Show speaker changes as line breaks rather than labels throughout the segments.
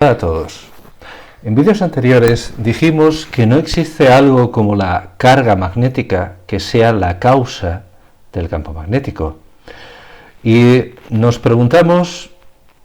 Hola a todos. En vídeos anteriores dijimos que no existe algo como la carga magnética que sea la causa del campo magnético. Y nos preguntamos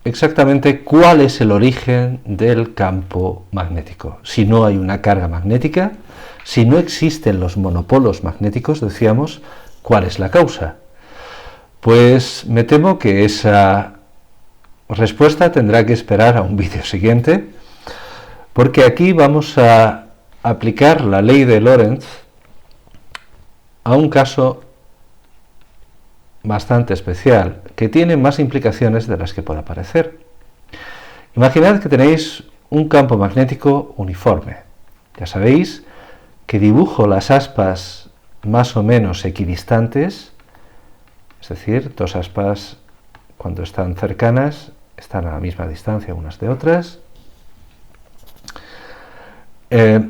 exactamente cuál es el origen del campo magnético. Si no hay una carga magnética, si no existen los monopolos magnéticos, decíamos, ¿cuál es la causa? Pues me temo que esa respuesta tendrá que esperar a un vídeo siguiente, porque aquí vamos a aplicar la ley de Lorentz a un caso bastante especial, que tiene más implicaciones de las que pueda parecer. Imaginad que tenéis un campo magnético uniforme. Ya sabéis que dibujo las aspas más o menos equidistantes, es decir, dos aspas cuando están cercanas están a la misma distancia unas de otras. Eso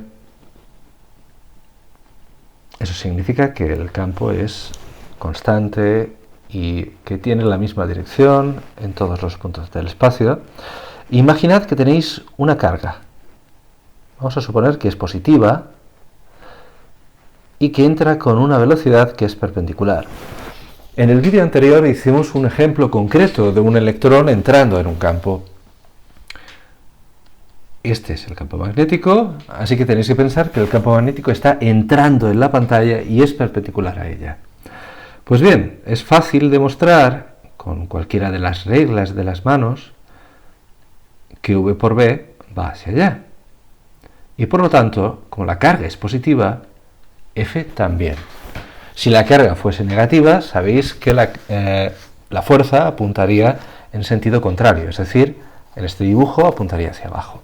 significa que el campo es constante y que tiene la misma dirección en todos los puntos del espacio. Imaginad que tenéis una carga. Vamos a suponer que es positiva y que entra con una velocidad que es perpendicular. En el vídeo anterior hicimos un ejemplo concreto de un electrón entrando en un campo. Este es el campo magnético, así que tenéis que pensar que el campo magnético está entrando en la pantalla y es perpendicular a ella. Pues bien, es fácil demostrar con cualquiera de las reglas de las manos que V por B va hacia allá. Y por lo tanto, como la carga es positiva, F también. Si la carga fuese negativa, sabéis que la fuerza apuntaría en sentido contrario, es decir, en este dibujo apuntaría hacia abajo.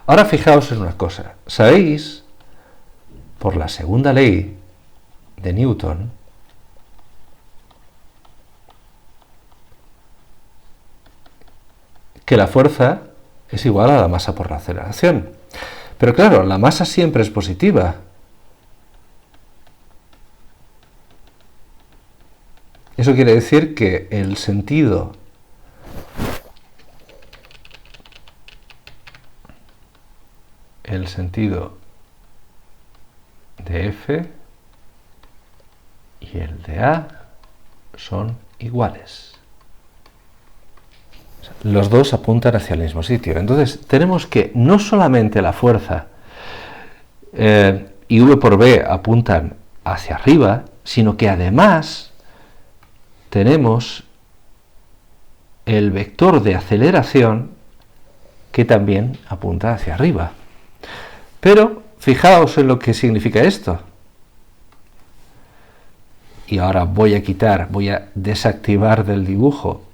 Ahora fijaos en una cosa. Sabéis, por la segunda ley de Newton, que la fuerza es igual a la masa por la aceleración. Pero claro, la masa siempre es positiva. Eso quiere decir que el sentido de F y el de A son iguales. Los dos apuntan hacia el mismo sitio. Entonces tenemos que no solamente la fuerza y V por B apuntan hacia arriba, sino que además tenemos el vector de aceleración que también apunta hacia arriba. Pero fijaos en lo que significa esto. Y ahora voy a desactivar del dibujo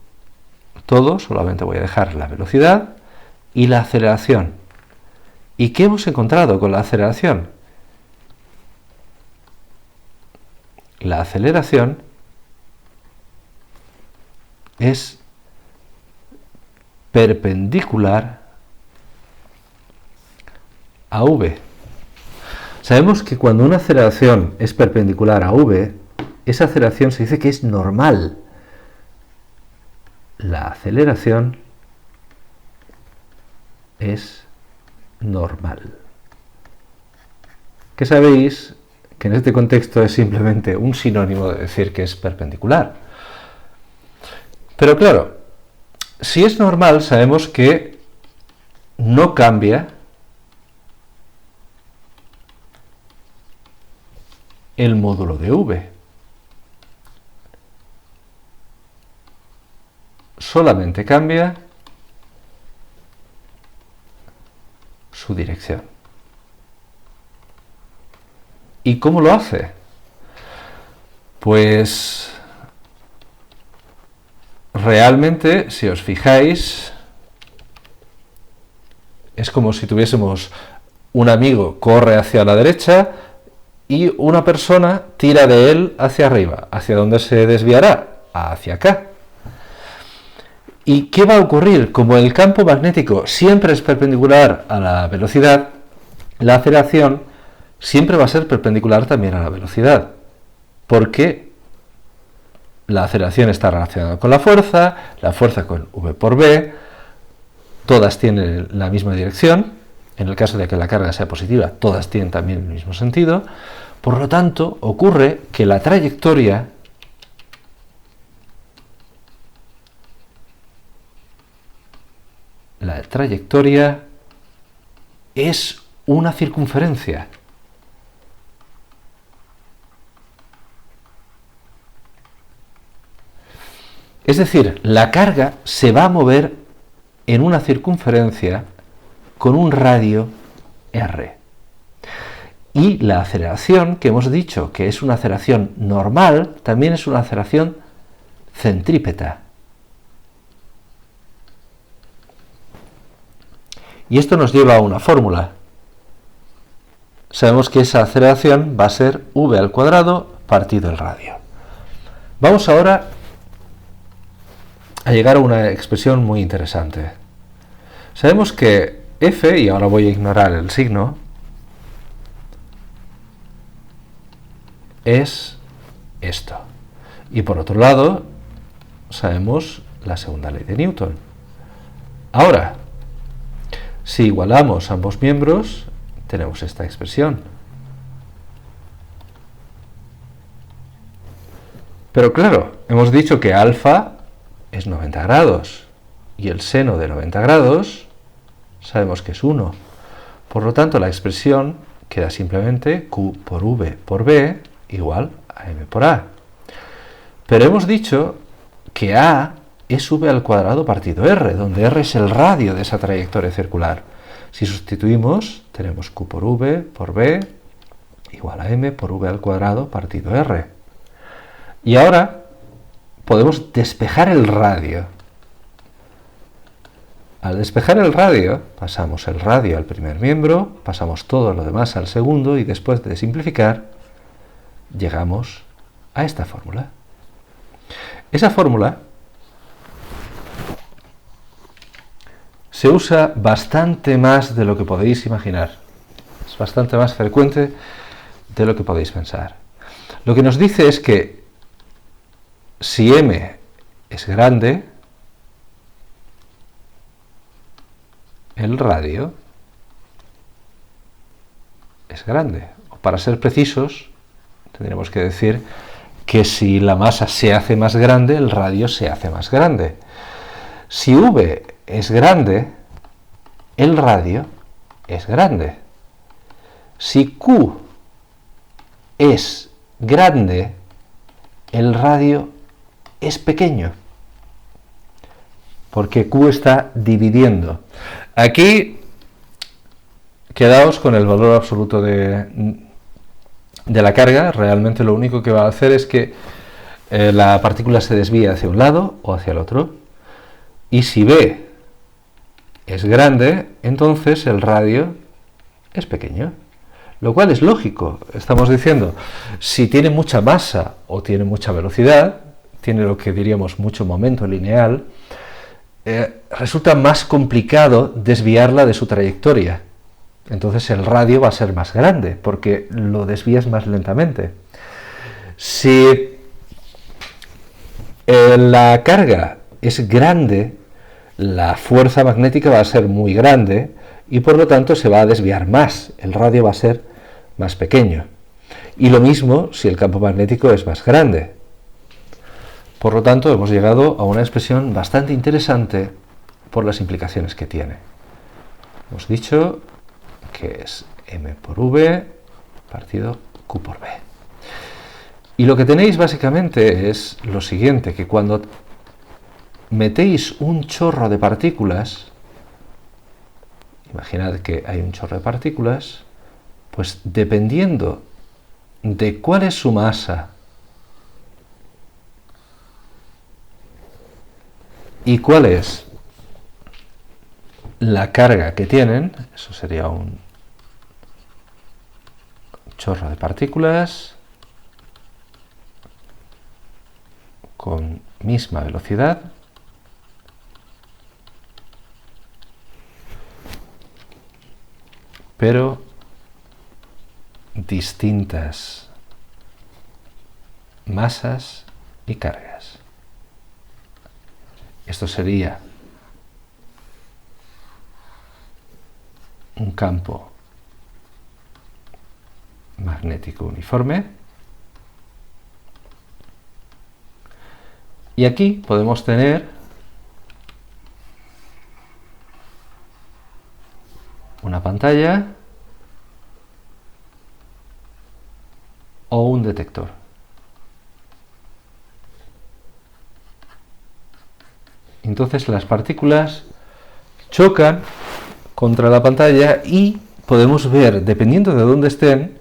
todo, solamente voy a dejar la velocidad y la aceleración. ¿Y qué hemos encontrado con la aceleración? La aceleración es perpendicular a V. Sabemos que cuando una aceleración es perpendicular a V, esa aceleración se dice que es normal. La aceleración es normal. Que sabéis que en este contexto es simplemente un sinónimo de decir que es perpendicular. Pero claro, si es normal, sabemos que no cambia el módulo de V. Solamente cambia su dirección. ¿Y cómo lo hace? Pues realmente, si os fijáis, es como si tuviésemos un amigo corre hacia la derecha y una persona tira de él hacia arriba. ¿Hacia dónde se desviará? Hacia acá. ¿Y qué va a ocurrir? Como el campo magnético siempre es perpendicular a la velocidad, la aceleración siempre va a ser perpendicular también a la velocidad, porque la aceleración está relacionada con la fuerza con V por B, todas tienen la misma dirección. En el caso de que la carga sea positiva, todas tienen también el mismo sentido. Por lo tanto, ocurre que la trayectoria es una circunferencia. Es decir, la carga se va a mover en una circunferencia con un radio r. Y la aceleración, que hemos dicho que es una aceleración normal, también es una aceleración centrípeta. Y esto nos lleva a una fórmula. Sabemos que esa aceleración va a ser v al cuadrado partido el radio. Vamos ahora a llegar a una expresión muy interesante. Sabemos que f, y ahora voy a ignorar el signo, es esto. Y por otro lado, sabemos la segunda ley de Newton. Ahora, si igualamos ambos miembros, tenemos esta expresión. Pero claro, hemos dicho que alfa es 90 grados y el seno de 90 grados sabemos que es 1. Por lo tanto, la expresión queda simplemente q por v por b igual a m por a. Pero hemos dicho que a es v al cuadrado partido r, donde r es el radio de esa trayectoria circular. Si sustituimos, tenemos q por v por b igual a m por v al cuadrado partido r. Y ahora podemos despejar el radio. Al despejar el radio, pasamos el radio al primer miembro, pasamos todo lo demás al segundo y después de simplificar, llegamos a esta fórmula. Esa fórmula se usa bastante más de lo que podéis imaginar. Es bastante más frecuente de lo que podéis pensar. Lo que nos dice es que si m es grande, el radio es grande. O para ser precisos, tendremos que decir que si la masa se hace más grande, el radio se hace más grande. Si v es grande, el radio es grande. Si q es grande, el radio es pequeño, porque q está dividiendo. Aquí quedaos con el valor absoluto de la carga. Realmente lo único que va a hacer es que la partícula se desvíe hacia un lado o hacia el otro. Y si b es grande, entonces el radio es pequeño. Lo cual es lógico. Estamos diciendo, si tiene mucha masa o tiene mucha velocidad, tiene lo que diríamos mucho momento lineal, resulta más complicado desviarla de su trayectoria. Entonces el radio va a ser más grande, porque lo desvías más lentamente. Si la carga es grande, la fuerza magnética va a ser muy grande y por lo tanto se va a desviar más, el radio va a ser más pequeño. Y lo mismo si el campo magnético es más grande. Por lo tanto, hemos llegado a una expresión bastante interesante por las implicaciones que tiene. Hemos dicho que es m por v partido q por b. Y lo que tenéis básicamente es lo siguiente, que cuando metéis un chorro de partículas, imaginad que hay un chorro de partículas, pues dependiendo de cuál es su masa y cuál es la carga que tienen, eso sería un chorro de partículas con misma velocidad, pero distintas masas y cargas. Esto sería un campo magnético uniforme. Y aquí podemos tener una pantalla o un detector. Entonces las partículas chocan contra la pantalla y podemos ver, dependiendo de dónde estén,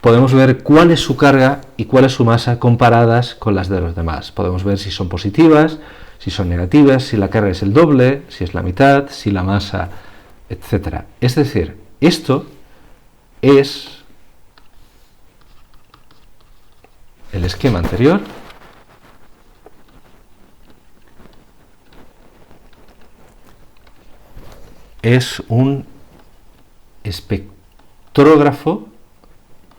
podemos ver cuál es su carga y cuál es su masa comparadas con las de los demás. Podemos ver si son positivas, si son negativas, si la carga es el doble, si es la mitad, si la masa, etc. Es decir, esto es el esquema anterior. Es un espectrógrafo,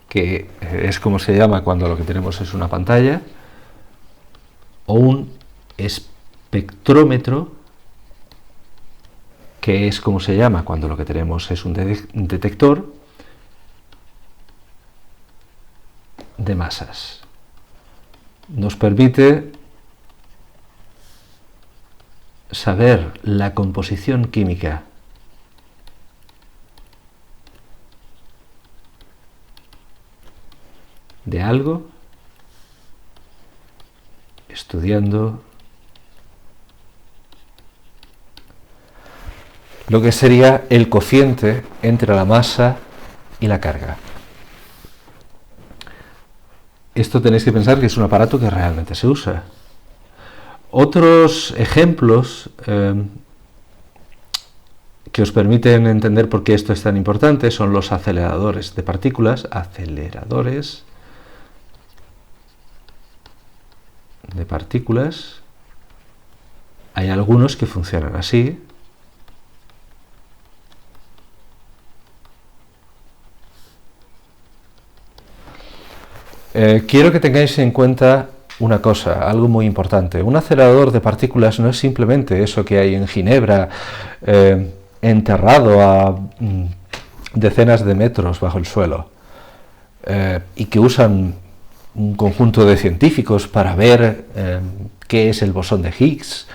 que es como se llama cuando lo que tenemos es una pantalla, o un espectrómetro, que es como se llama cuando lo que tenemos es un detector de masas. Nos permite saber la composición química de algo estudiando lo que sería el cociente entre la masa y la carga. Esto tenéis que pensar que es un aparato que realmente se usa. Otros ejemplos que os permiten entender por qué esto es tan importante son los aceleradores de partículas. Aceleradores de partículas. Hay algunos que funcionan así. Quiero que tengáis en cuenta una cosa, algo muy importante. Un acelerador de partículas no es simplemente eso que hay en Ginebra, enterrado a decenas de metros bajo el suelo, y que usan un conjunto de científicos para ver qué es el bosón de Higgs,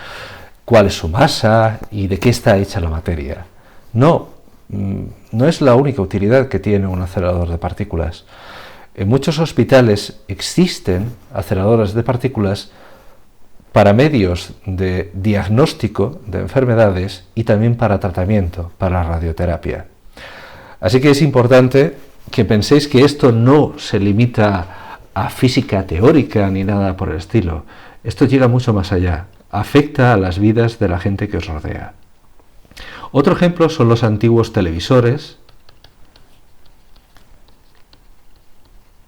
cuál es su masa y de qué está hecha la materia. No, no es la única utilidad que tiene un acelerador de partículas. En muchos hospitales existen aceleradores de partículas para medios de diagnóstico de enfermedades y también para tratamiento, para radioterapia. Así que es importante que penséis que esto no se limita a física teórica ni nada por el estilo. Esto llega mucho más allá, afecta a las vidas de la gente que os rodea. Otro ejemplo son los antiguos televisores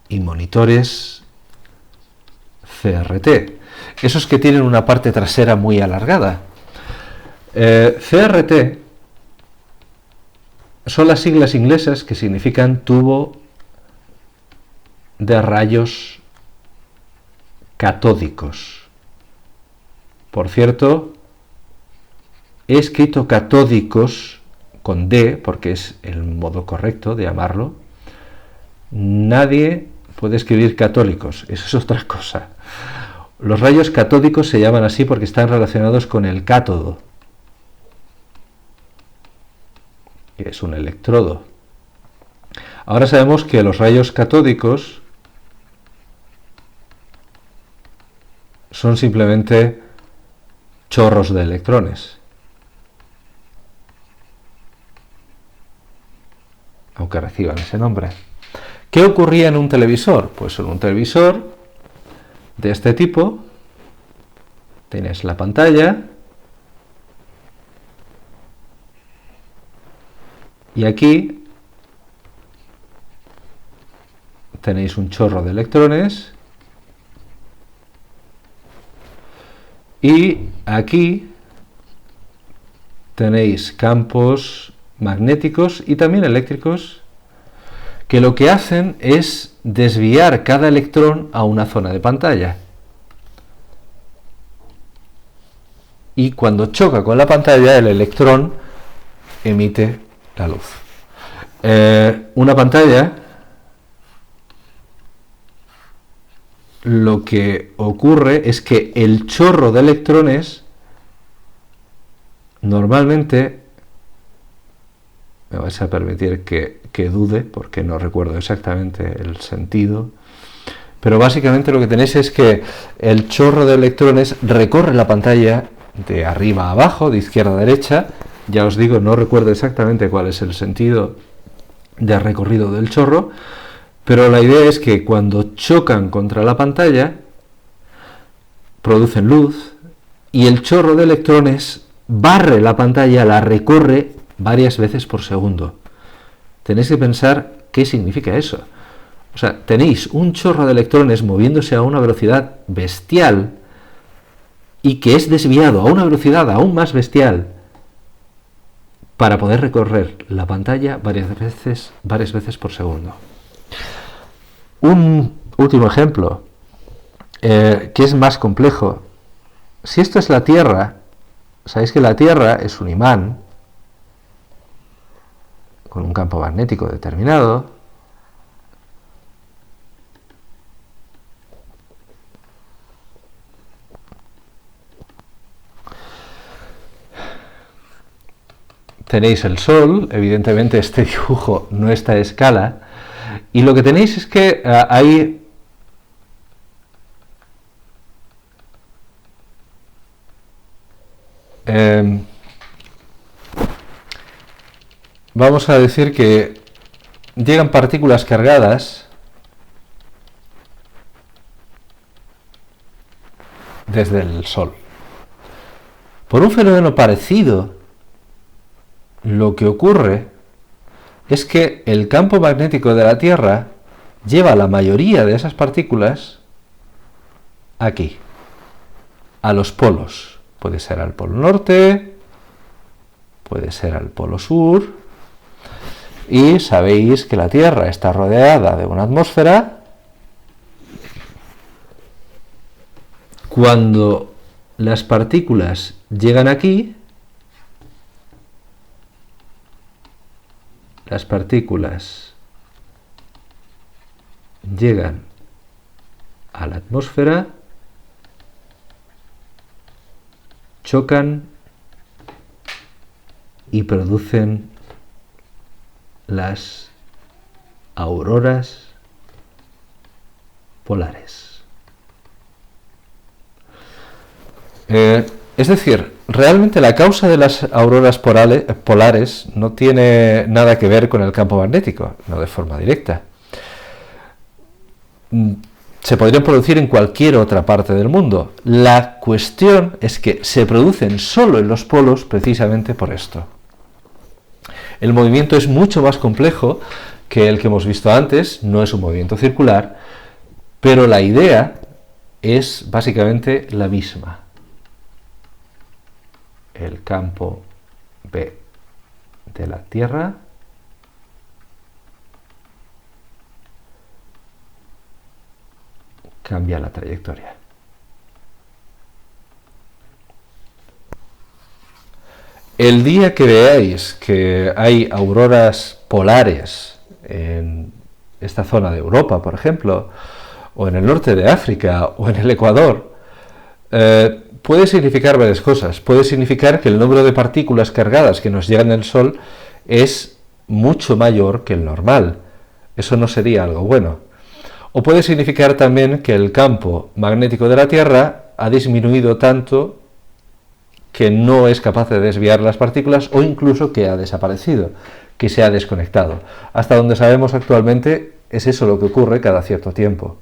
y monitores CRT, esos que tienen una parte trasera muy alargada. CRT son las siglas inglesas que significan tubo de rayos catódicos. Por cierto, he escrito catódicos con D porque es el modo correcto de llamarlo. Nadie puede escribir católicos, eso es otra cosa. Los rayos catódicos se llaman así porque están relacionados con el cátodo, que es un electrodo. Ahora sabemos que los rayos catódicos son simplemente chorros de electrones, aunque reciban ese nombre. ¿Qué ocurría en un televisor? Pues en un televisor de este tipo tienes la pantalla y aquí tenéis un chorro de electrones y aquí tenéis campos magnéticos y también eléctricos que lo que hacen es desviar cada electrón a una zona de pantalla. Y cuando choca con la pantalla, el electrón emite la luz. Una pantalla, lo que ocurre es que el chorro de electrones normalmente, me vais a permitir que dude porque no recuerdo exactamente el sentido, pero básicamente lo que tenéis es que el chorro de electrones recorre la pantalla de arriba a abajo, de izquierda a derecha. Ya os digo, no recuerdo exactamente cuál es el sentido de recorrido del chorro, pero la idea es que cuando chocan contra la pantalla producen luz y el chorro de electrones barre la pantalla, la recorre varias veces por segundo. Tenéis que pensar qué significa eso. O sea, tenéis un chorro de electrones moviéndose a una velocidad bestial y que es desviado a una velocidad aún más bestial para poder recorrer la pantalla varias veces por segundo. Un último ejemplo, que es más complejo. Si esto es la Tierra, sabéis que la Tierra es un imán con un campo magnético determinado. Tenéis el Sol, evidentemente este dibujo no está a escala, y lo que tenéis es que hay vamos a decir que llegan partículas cargadas desde el Sol. Por un fenómeno parecido, lo que ocurre es que el campo magnético de la Tierra lleva la mayoría de esas partículas aquí, a los polos. Puede ser al polo norte, puede ser al polo sur, y sabéis que la Tierra está rodeada de una atmósfera. Cuando las partículas llegan aquí, las partículas llegan a la atmósfera, chocan y producen las auroras polares. Es decir, realmente la causa de las auroras polares no tiene nada que ver con el campo magnético, no de forma directa. Se podrían producir en cualquier otra parte del mundo. La cuestión es que se producen solo en los polos precisamente por esto. El movimiento es mucho más complejo que el que hemos visto antes, no es un movimiento circular, pero la idea es básicamente la misma. El campo B de la Tierra cambia la trayectoria. El día que veáis que hay auroras polares en esta zona de Europa, por ejemplo, o en el norte de África, o en el Ecuador, puede significar varias cosas. Puede significar que el número de partículas cargadas que nos llegan del Sol es mucho mayor que el normal. Eso no sería algo bueno. O puede significar también que el campo magnético de la Tierra ha disminuido tanto que no es capaz de desviar las partículas, o incluso que ha desaparecido, que se ha desconectado. Hasta donde sabemos actualmente es eso lo que ocurre cada cierto tiempo.